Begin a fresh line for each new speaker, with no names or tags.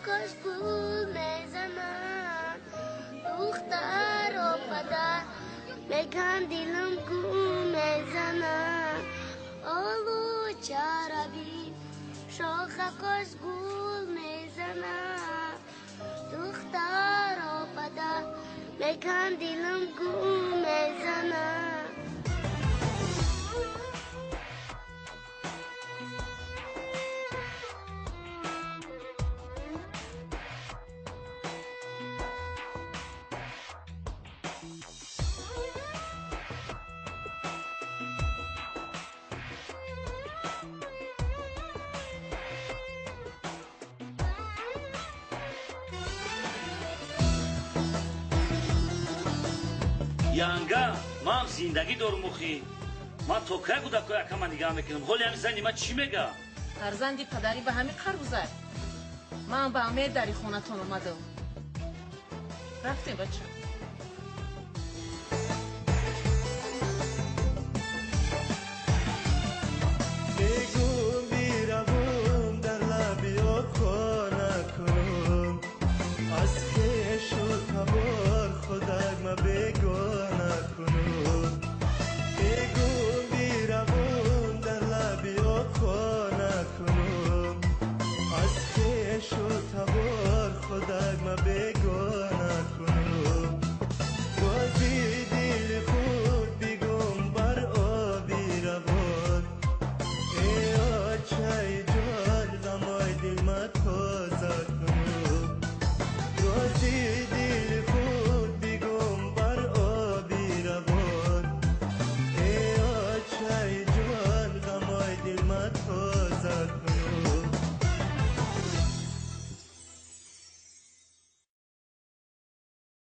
کاش گول میزنن دختر و پدر میگن دیلم گول میزنن آلو چربی شاخ کاش گول میزنن دختر و پدر میگن دیلم گول میزنن
янга ман зиндагӣ дорум охи ман то кай гудако якама нигоҳ мекунам ҳоли ҳами зани ман чӣ мега
фарзанди падарӣ ба ҳамин қар гузар ман ба умед дари хонатон омадам рафтем бача
بگو بیروم در لبی خانه کنم از خیش و تبار خودک ما بگو